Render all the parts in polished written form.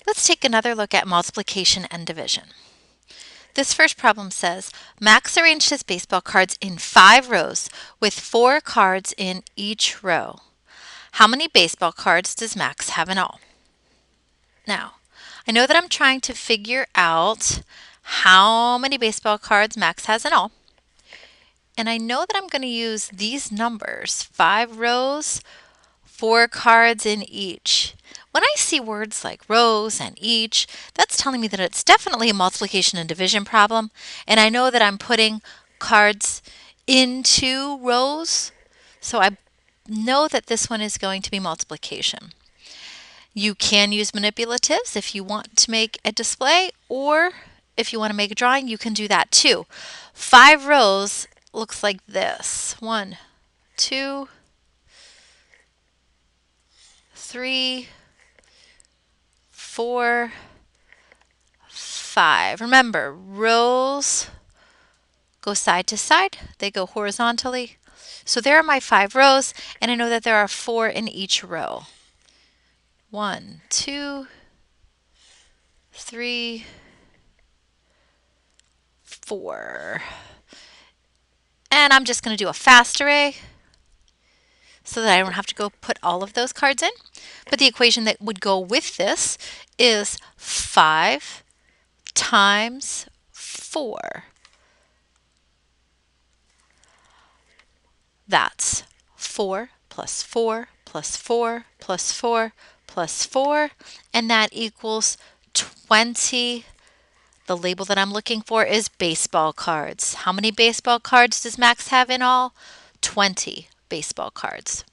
Let's take another look at multiplication and division. This first problem says, Max arranged his baseball cards in 5 rows with 4 cards in each row. How many baseball cards does Max have in all? Now, I know that I'm trying to figure out how many baseball cards Max has in all. And I know that I'm going to use these numbers, 5 rows, 4 cards in each. When I see words like rows and each, that's telling me that it's definitely a multiplication and division problem. And I know that I'm putting cards into rows. So I know that this one is going to be multiplication. You can use manipulatives if you want to make a display, or if you want to make a drawing, you can do that too. 5 rows looks like this. 1, 2, 3, 4, 5. Remember, rows go side to side. They go horizontally. So there are my 5 rows, and I know that there are 4 in each row. 1, 2, 3, 4. And I'm just going to do a fast array so that I don't have to go put all of those cards in. But the equation that would go with this is 5 times 4. That's 4 plus 4 plus 4 plus 4 plus 4, and that equals 20. The label that I'm looking for is baseball cards. How many baseball cards does Max have in all? 20 baseball cards.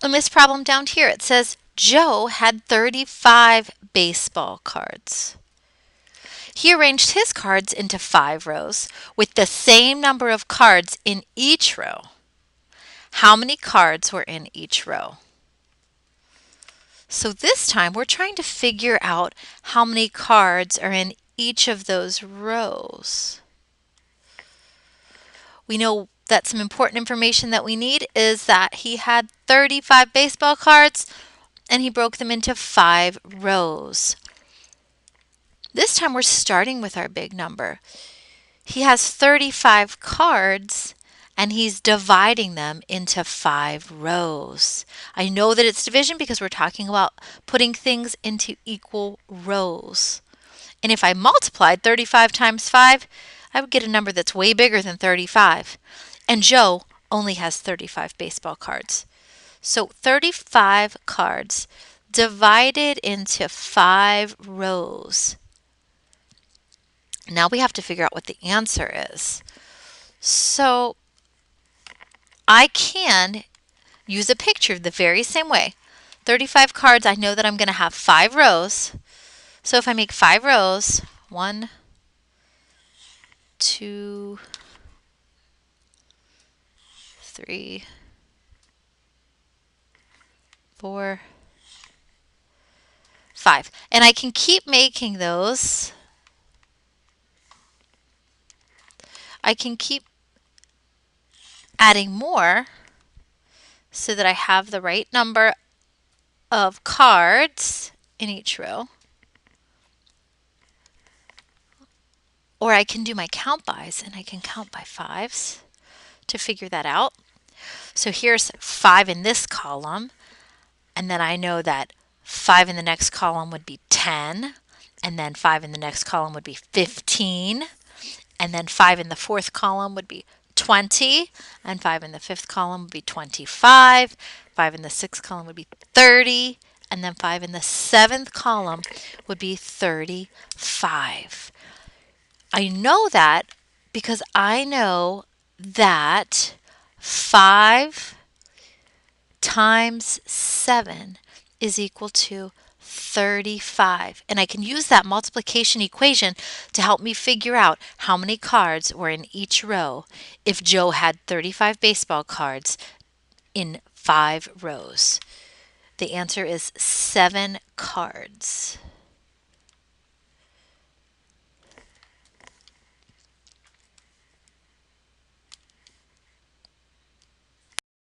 In this problem down here, it says Joe had 35 baseball cards. He arranged his cards into 5 rows with the same number of cards in each row. How many cards were in each row? So this time we're trying to figure out how many cards are in each of those rows. We know that some important information that we need is that he had 35 baseball cards and he broke them into 5 rows. This time we're starting with our big number. He has 35 cards and he's dividing them into 5 rows. I know that it's division because we're talking about putting things into equal rows. And if I multiplied 35 times 5, I would get a number that's way bigger than 35. And Joe only has 35 baseball cards. So 35 cards divided into 5 rows. Now we have to figure out what the answer is. So I can use a picture the very same way. 35 cards, I know that I'm going to have 5 rows. So if I make 5 rows, 1, 2, 3, 4, 5. And I can keep making those. I can keep adding more so that I have the right number of cards in each row. Or I can do my count bys and I can count by 5s to figure that out. So here's 5 in this column, and then I know that 5 in the next column would be 10, and then 5 in the next column would be 15, and then 5 in the fourth column would be 20, and 5 in the fifth column would be 25, 5 in the sixth column would be 30, and then 5 in the seventh column would be 35. I know that because I know that 5 times 7 is equal to 35. And I can use that multiplication equation to help me figure out how many cards were in each row if Joe had 35 baseball cards in 5 rows. The answer is 7 cards.